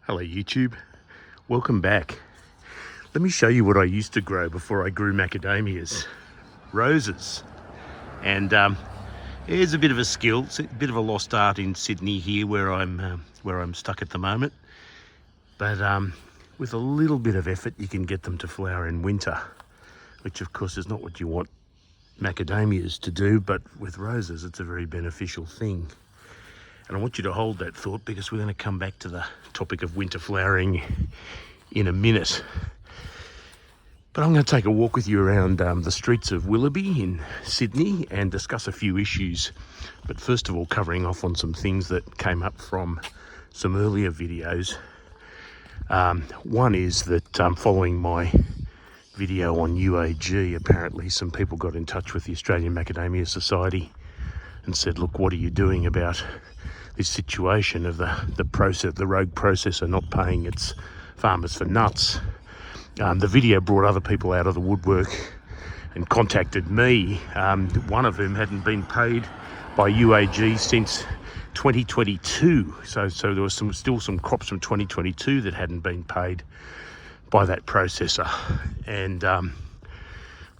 Hello YouTube, welcome back. Let me show you what I used to grow before I grew macadamias. Roses. And it's a bit of a skill, it's a bit of a lost art in Sydney here where I'm stuck at the moment. But with a little bit of effort you can get them to flower in winter, which of course is not what you want macadamias to do, but with roses it's a very beneficial thing. And I want you to hold that thought because we're going to come back to the topic of winter flowering in a minute. But I'm going to take a walk with you around the streets of Willoughby in Sydney and discuss a few issues. But first of all, covering off on some things that came up from some earlier videos. One is that following my video on UAG, apparently some people got in touch with the Australian Macadamia Society and said, look, what are you doing about this situation of the rogue processor not paying its farmers for nuts. The video brought other people out of the woodwork and contacted me. One of whom hadn't been paid by UAG since 2022. So there was still some crops from 2022 that hadn't been paid by that processor. And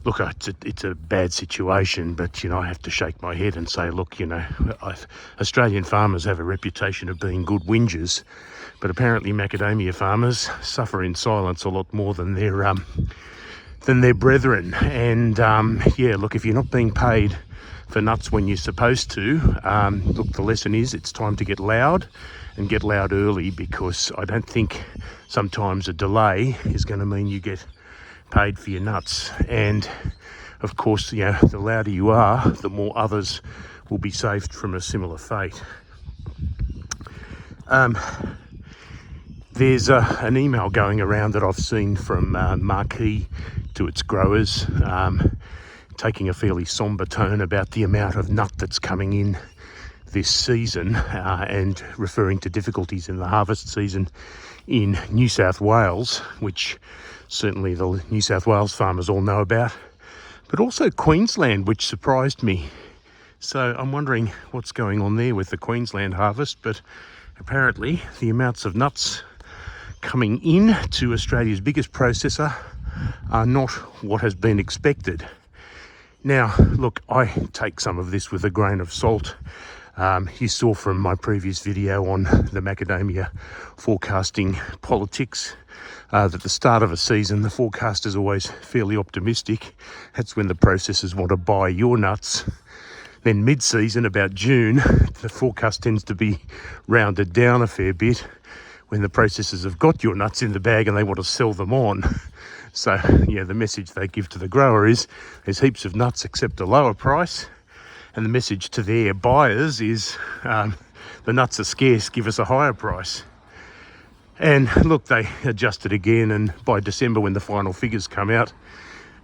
look, it's a bad situation, but, I have to shake my head and say, look, Australian farmers have a reputation of being good whingers, but apparently macadamia farmers suffer in silence a lot more than their brethren. And, look, if you're not being paid for nuts when you're supposed to, look, the lesson is it's time to get loud and get loud early, because I don't think sometimes a delay is going to mean you get paid for your nuts. And of course, the louder you are, the more others will be saved from a similar fate. There's an email going around that I've seen from Marquee to its growers, taking a fairly sombre tone about the amount of nut that's coming in this season, and referring to difficulties in the harvest season in New South Wales, which certainly the New South Wales farmers all know about, but also Queensland, which surprised me. So I'm wondering what's going on there with the Queensland harvest, but apparently the amounts of nuts coming in to Australia's biggest processor are not what has been expected. Now, look, I take some of this with a grain of salt. You saw from my previous video on the macadamia forecasting politics that at the start of a season, the forecast is always fairly optimistic. That's when the processors want to buy your nuts. Then mid-season, about June, the forecast tends to be rounded down a fair bit when the processors have got your nuts in the bag and they want to sell them on. So, the message they give to the grower is there's heaps of nuts except a lower price. And the message to their buyers is the nuts are scarce, give us a higher price. And look, they adjusted again, and by December when the final figures come out,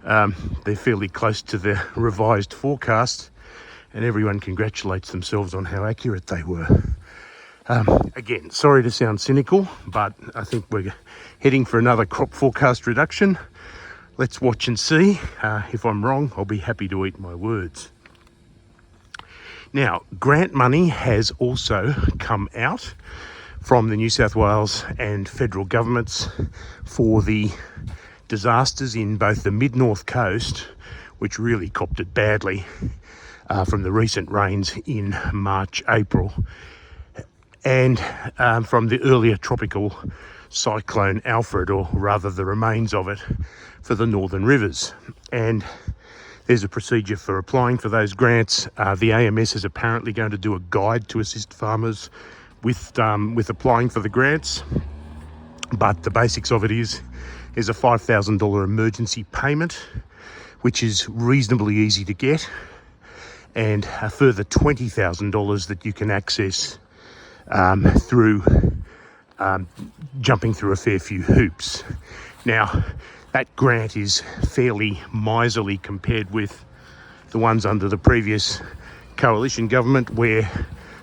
they're fairly close to the revised forecast, and everyone congratulates themselves on how accurate they were. Again, sorry to sound cynical, but I think we're heading for another crop forecast reduction. Let's watch and see. If I'm wrong, I'll be happy to eat my words. Now, grant money has also come out from the New South Wales and federal governments for the disasters in both the mid-north coast, which really copped it badly from the recent rains in March, April, and from the earlier tropical cyclone Alfred, or rather the remains of it, for the northern rivers. And there's a procedure for applying for those grants. The AMS is apparently going to do a guide to assist farmers with applying for the grants. But the basics of it is a $5,000 emergency payment, which is reasonably easy to get, and a further $20,000 that you can access through jumping through a fair few hoops. Now, that grant is fairly miserly compared with the ones under the previous coalition government, where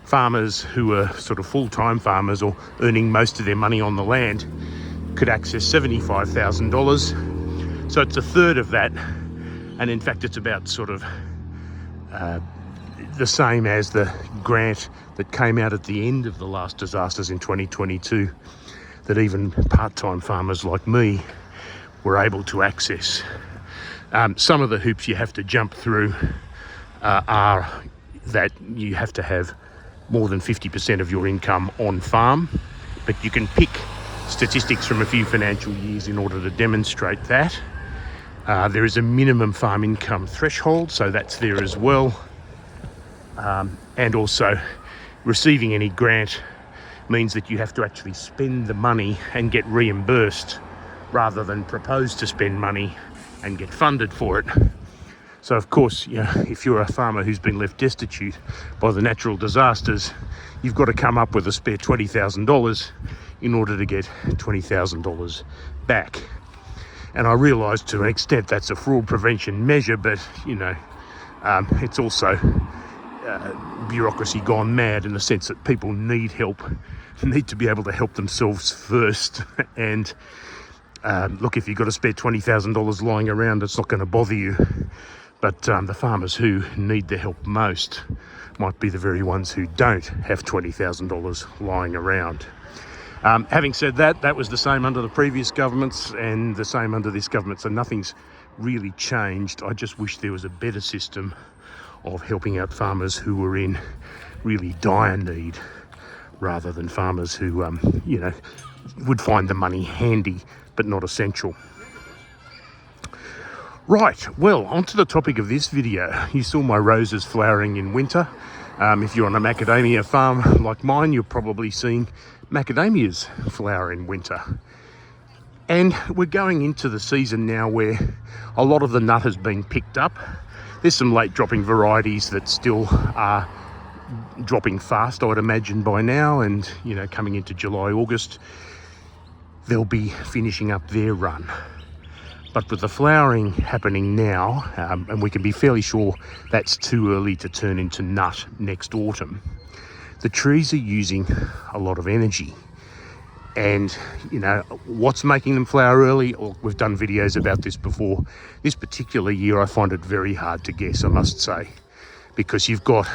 farmers who are sort of full-time farmers or earning most of their money on the land could access $75,000. So it's a third of that, and in fact it's about sort of the same as the grant that came out at the end of the last disasters in 2022. that even part-time farmers like me were able to access. Some of the hoops you have to jump through are that you have to have more than 50% of your income on farm, but you can pick statistics from a few financial years in order to demonstrate that. There is a minimum farm income threshold, so that's there as well. And also, receiving any grant means that you have to actually spend the money and get reimbursed rather than propose to spend money and get funded for it. So of course, you know, if you're a farmer who's been left destitute by the natural disasters, you've got to come up with a spare $20,000 in order to get $20,000 back. And I realise to an extent that's a fraud prevention measure, but you know, it's also bureaucracy gone mad in the sense that people need help, need to be able to help themselves first. And look, if you've got a spare $20,000 lying around, it's not going to bother you. But the farmers who need the help most might be the very ones who don't have $20,000 lying around. Having said that, that was the same under the previous governments and the same under this government, so nothing's really changed. I just wish there was a better system of helping out farmers who were in really dire need, rather than farmers who, you know, would find the money handy but not essential. Right, well, onto the topic of this video. You saw my roses flowering in winter. If you're on a macadamia farm like mine, you're probably seeing macadamias flower in winter. And we're going into the season now where a lot of the nut has been picked up. There's some late dropping varieties that still are dropping fast, I would imagine, by now. And, you know, coming into July, August, they'll be finishing up their run. But with the flowering happening now, and we can be fairly sure that's too early to turn into nut next autumn, the trees are using a lot of energy. And, you know, what's making them flower early? Well, we've done videos about this before. This particular year, I find it very hard to guess, I must say, because you've got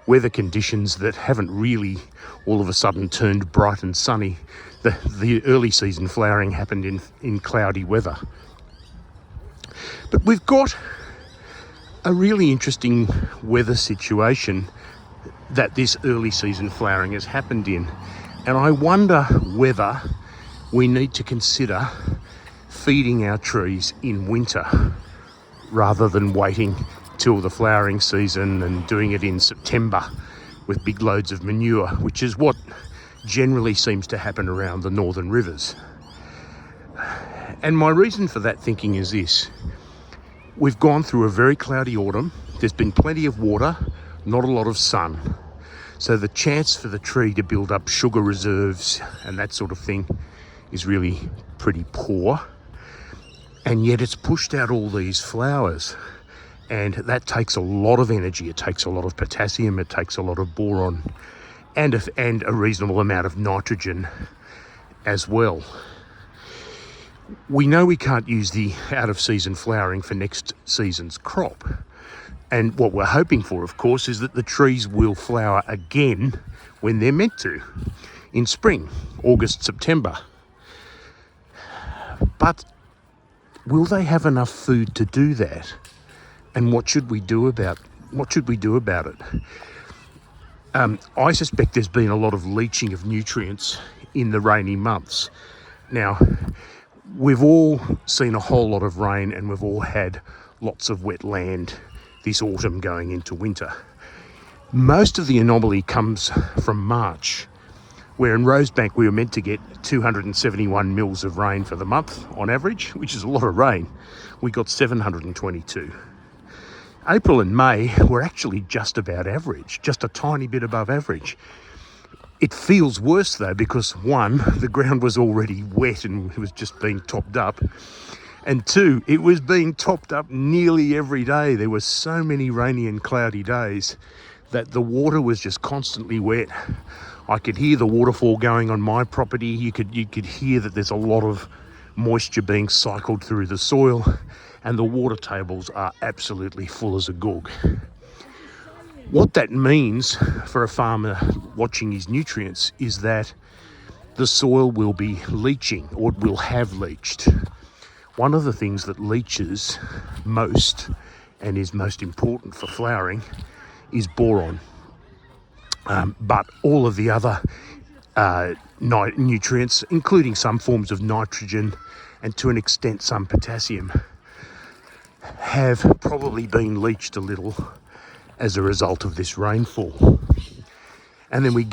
weather conditions that haven't really all of a sudden turned bright and sunny. The early season flowering happened in cloudy weather. But we've got a really interesting weather situation that this early season flowering has happened in. And I wonder whether we need to consider feeding our trees in winter rather than waiting till the flowering season and doing it in September with big loads of manure, which is what generally seems to happen around the northern rivers. And my reason for that thinking is this. We've gone through a very cloudy autumn. There's been plenty of water, not a lot of sun. So the chance for the tree to build up sugar reserves and that sort of thing is really pretty poor. And yet it's pushed out all these flowers. And that takes a lot of energy. It takes a lot of potassium. It takes a lot of boron and a reasonable amount of nitrogen as well. We know we can't use the out-of-season flowering for next season's crop. And what we're hoping for, of course, is that the trees will flower again when they're meant to, in spring, August, September. But will they have enough food to do that? And what should we do about it? I suspect there's been a lot of leaching of nutrients in the rainy months. Now, we've all seen a whole lot of rain and we've all had lots of wet land this autumn going into winter. Most of the anomaly comes from March, where in Rosebank we were meant to get 271 mils of rain for the month on average, which is a lot of rain. We got 722. April and May were actually just about average, just a tiny bit above average. It feels worse though because one, the ground was already wet and it was just being topped up. And two, it was being topped up nearly every day. There were so many rainy and cloudy days that the water was just constantly wet. I could hear the waterfall going on my property. You could hear that there's a lot of moisture being cycled through the soil, and the water tables are absolutely full as a gourd. What that means for a farmer watching his nutrients is that the soil will be leaching, or it will have leached. One of the things that leaches most and is most important for flowering is boron. But all of the other nutrients, including some forms of nitrogen and to an extent some potassium, have probably been leached a little as a result of this rainfall. And then we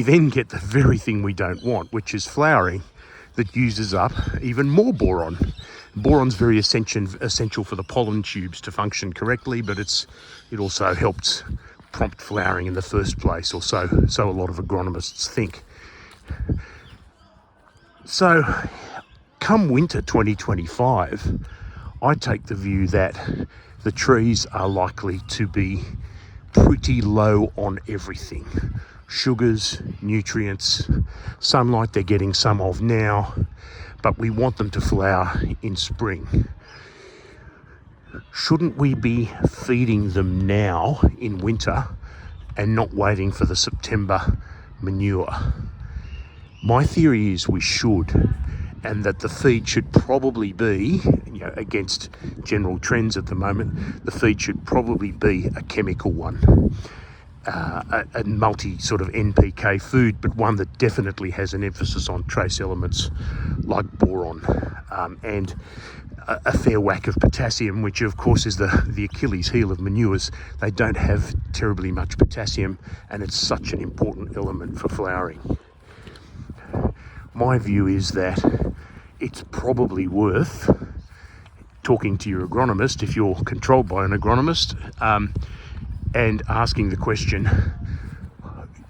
then get the very thing we don't want, which is flowering that uses up even more boron. Boron's very essential for the pollen tubes to function correctly, but it also helps prompt flowering in the first place, or so a lot of agronomists think. So come winter 2025, I take the view that the trees are likely to be pretty low on everything. Sugars, nutrients, sunlight they're getting some of now, but we want them to flower in spring. Shouldn't we be feeding them now in winter and not waiting for the September manure? My theory is we should, and that the feed should probably be, against general trends at the moment, the feed should probably be a chemical one. A multi sort of NPK food, but one that definitely has an emphasis on trace elements like boron and a fair whack of potassium, which of course is the Achilles heel of manures. They don't have terribly much potassium, and it's such an important element for flowering. My view is that it's probably worth talking to your agronomist, if you're controlled by an agronomist, and asking the question,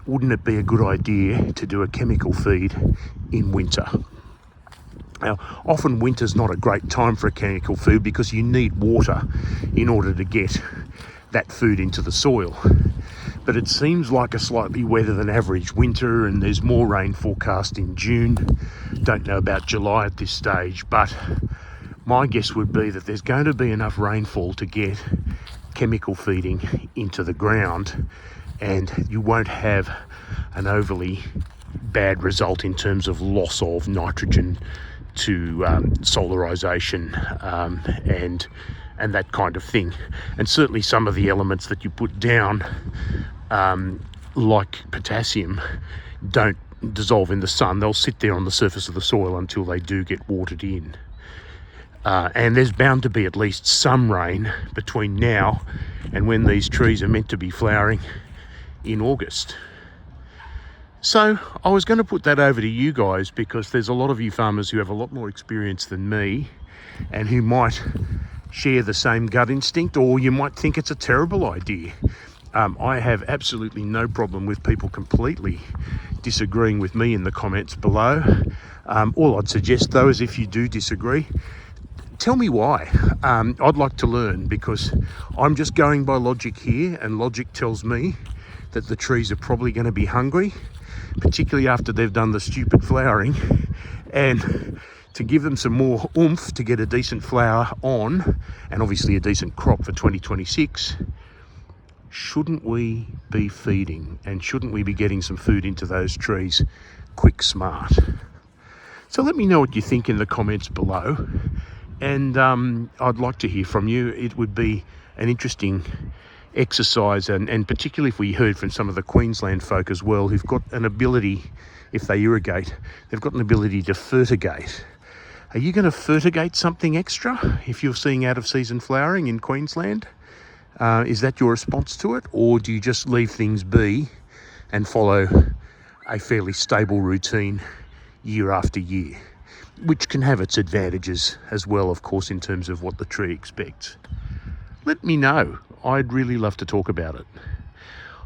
wouldn't it be a good idea to do a chemical feed in winter? Now, often winter's not a great time for a chemical food because you need water in order to get that food into the soil. But it seems like a slightly wetter than average winter, and there's more rain forecast in June. Don't know about July at this stage, but my guess would be that there's going to be enough rainfall to get chemical feeding into the ground, and you won't have an overly bad result in terms of loss of nitrogen to solarization and that kind of thing. And certainly some of the elements that you put down, like potassium, don't dissolve in the sun. They'll sit there on the surface of the soil until they do get watered in. And there's bound to be at least some rain between now and when these trees are meant to be flowering in August. So I was going to put that over to you guys, because there's a lot of you farmers who have a lot more experience than me and who might share the same gut instinct, or you might think it's a terrible idea. I have absolutely no problem with people completely disagreeing with me in the comments below. All I'd suggest though is, if you do disagree, tell me why. I'd like to learn, because I'm just going by logic here, and logic tells me that the trees are probably going to be hungry, particularly after they've done the stupid flowering, and to give them some more oomph to get a decent flower on, and obviously a decent crop for 2026, shouldn't we be feeding, and shouldn't we be getting some food into those trees quick smart? So let me know what you think in the comments below, and I'd like to hear from you. It would be an interesting exercise, and particularly if we heard from some of the Queensland folk as well, who've got an ability, if they irrigate, they've got an ability to fertigate. Are you going to fertigate something extra if you're seeing out of season flowering in Queensland? Is that your response to it, or do you just leave things be and follow a fairly stable routine year after year, which can have its advantages as well, of course, in terms of what the tree expects? Let me know. I'd really love to talk about it.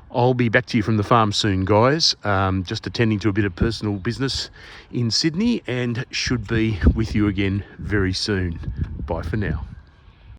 I'll be back to you from the farm soon, guys. Just attending to a bit of personal business in Sydney, and should be with you again very soon. Bye for now.